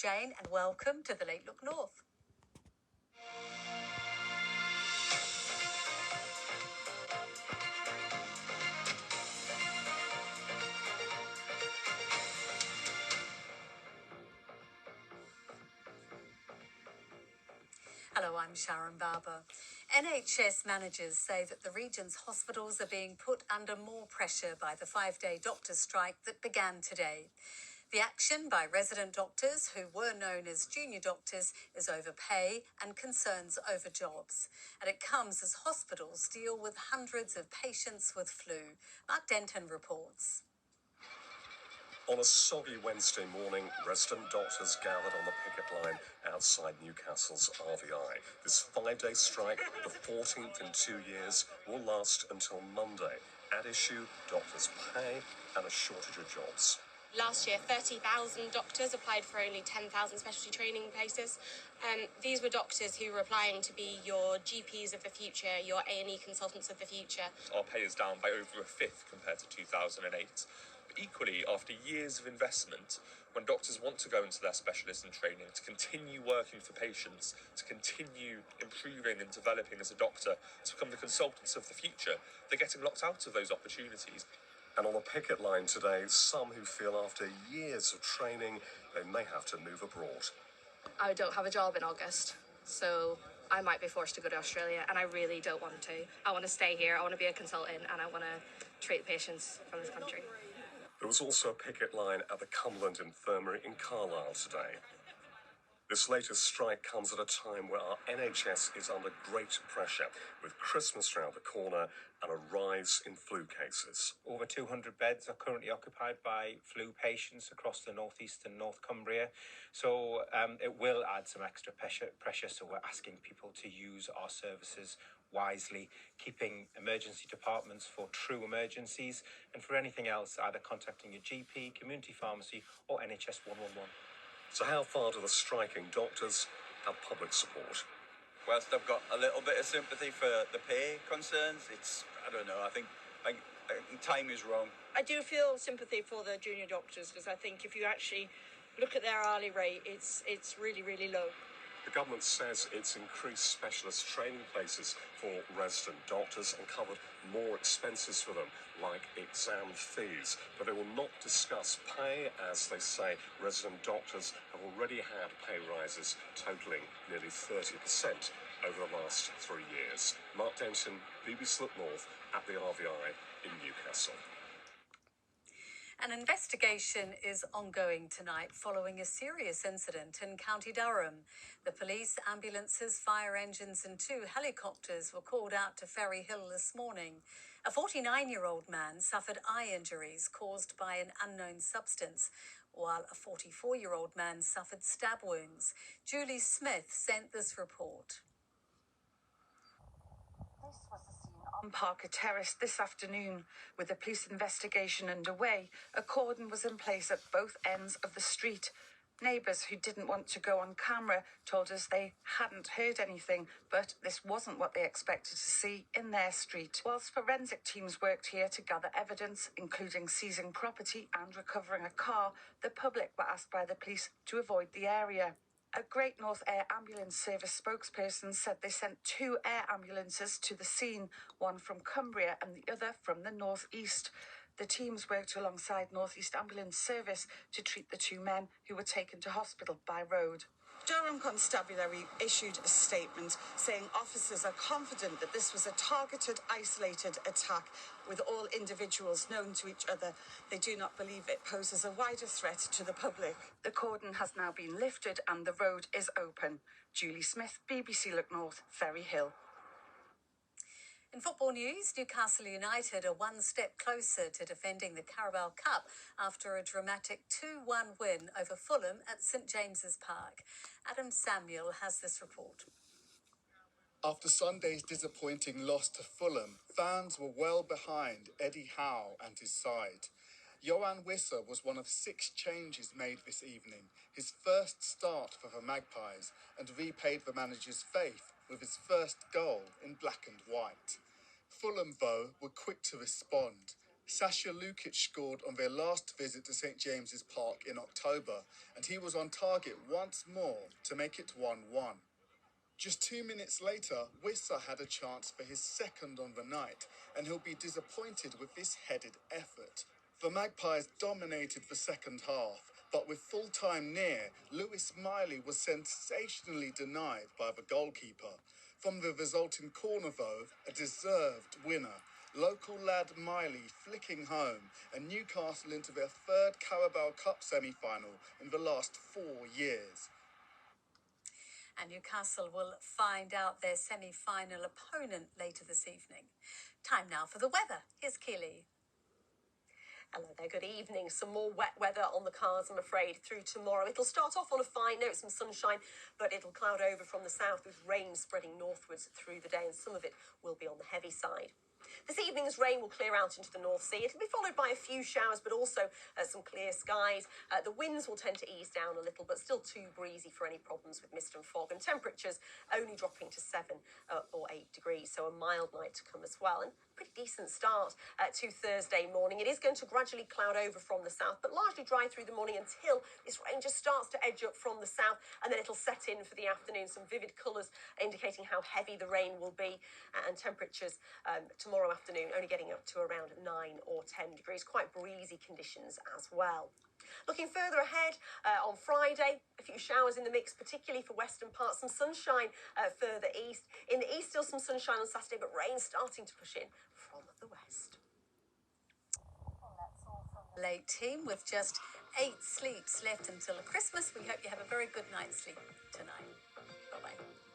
Jane, and welcome to the Late Look North. Hello, I'm Sharon Barbour. NHS managers say that the region's hospitals are being put under more pressure by the 5-day doctors' strike that began today. The action by resident doctors, who were known as junior doctors, is over pay and concerns over jobs. And it comes as hospitals deal with hundreds of patients with flu. Mark Denton reports. On a soggy Wednesday morning, resident doctors gathered on the picket line outside Newcastle's RVI. This 5-day strike, the 14th in 2 years, will last until Monday. At issue, doctors' pay and a shortage of jobs. Last year, 30,000 doctors applied for only 10,000 specialty training places. These were doctors who were applying to be your GPs of the future, your A&E consultants of the future. Our pay is down by over a fifth compared to 2008. But equally, after years of investment, when doctors want to go into their specialism training, to continue working for patients, to continue improving and developing as a doctor, to become the consultants of the future, they're getting locked out of those opportunities. And on the picket line today, some who feel after years of training, they may have to move abroad. I don't have a job in August, so I might be forced to go to Australia, and I really don't want to. I want to stay here, I want to be a consultant, and I want to treat patients from this country. There was also a picket line at the Cumberland Infirmary in Carlisle today. This latest strike comes at a time where our NHS is under great pressure, with Christmas round the corner and a rise in flu cases. Over 200 beds are currently occupied by flu patients across the northeast and North Cumbria. So it will add some extra pressure. So we're asking people to use our services wisely, keeping emergency departments for true emergencies, and for anything else, either contacting your GP, community pharmacy, or NHS 111. So how far do the striking doctors have public support? Whilst I've got a little bit of sympathy for the pay concerns, I don't know, I think time is wrong. I do feel sympathy for the junior doctors, because I think if you actually look at their hourly rate, it's really, really low. The government says it's increased specialist training places for resident doctors and covered more expenses for them, like exam fees. But they will not discuss pay, as they say resident doctors have already had pay rises totalling nearly 30% over the last 3 years. Mark Denton, BBC Look North at the RVI in Newcastle. An investigation is ongoing tonight following a serious incident in County Durham. The police, ambulances, fire engines and 2 helicopters were called out to Ferry Hill this morning. A 49-year-old man suffered eye injuries caused by an unknown substance, while a 44-year-old man suffered stab wounds. Julie Smith sent this report. This was the scene on Parker Terrace this afternoon. With the police investigation underway, a cordon was in place at both ends of the street. Neighbours who didn't want to go on camera told us they hadn't heard anything, but this wasn't what they expected to see in their street. Whilst forensic teams worked here to gather evidence, including seizing property and recovering a car, the public were asked by the police to avoid the area. A Great North Air Ambulance Service spokesperson said they sent 2 air ambulances to the scene, one from Cumbria and the other from the northeast. The teams worked alongside North East Ambulance Service to treat the 2 men who were taken to hospital by road. Durham Constabulary issued a statement saying officers are confident that this was a targeted, isolated attack with all individuals known to each other. They do not believe it poses a wider threat to the public. The cordon has now been lifted and the road is open. Julie Smith, BBC Look North, Ferry Hill. In football news, Newcastle United are one step closer to defending the Carabao Cup after a dramatic 2-1 win over Fulham at St James's Park. Adam Samuel has this report. After Sunday's disappointing loss to Fulham, fans were well behind Eddie Howe and his side. Johan Wissa was one of 6 changes made this evening, his first start for the Magpies, and repaid the manager's faith with his first goal in black and white. Fulham, though, were quick to respond. Sasha Lukic scored on their last visit to St James's Park in October, and he was on target once more to make it 1-1. Just 2 minutes later, Wissa had a chance for his second on the night, and he'll be disappointed with this headed effort. The Magpies dominated the second half, but with full time near, Lewis Miley was sensationally denied by the goalkeeper. From the resulting corner, though, a deserved winner. Local lad Miley flicking home, and Newcastle into their third Carabao Cup semi-final in the last 4 years. And Newcastle will find out their semi-final opponent later this evening. Time now for the weather. Here's Keeley. Hello there, good evening. Some more wet weather on the cards, I'm afraid, through tomorrow. It'll start off on a fine note, some sunshine, but it'll cloud over from the south with rain spreading northwards through the day, and some of it will be on the heavy side. This evening's rain will clear out into the North Sea. It'll be followed by a few showers, but also some clear skies. The winds will tend to ease down a little, but still too breezy for any problems with mist and fog. And temperatures only dropping to 7 or 8 degrees, so a mild night to come as well. And pretty decent start to Thursday morning. It is going to gradually cloud over from the south, but largely dry through the morning until this rain just starts to edge up from the south, and then it'll set in for the afternoon. Some vivid colours indicating how heavy the rain will be, and temperatures tomorrow afternoon only getting up to around 9 or 10 degrees. Quite breezy conditions as well. Looking further ahead, on Friday, a few showers in the mix, particularly for western parts, some sunshine further east. In the east, still some sunshine on Saturday, but rain starting to push in from the west. Well, that's all from the late team, with just 8 sleeps left until Christmas. We hope you have a very good night's sleep tonight. Bye-bye.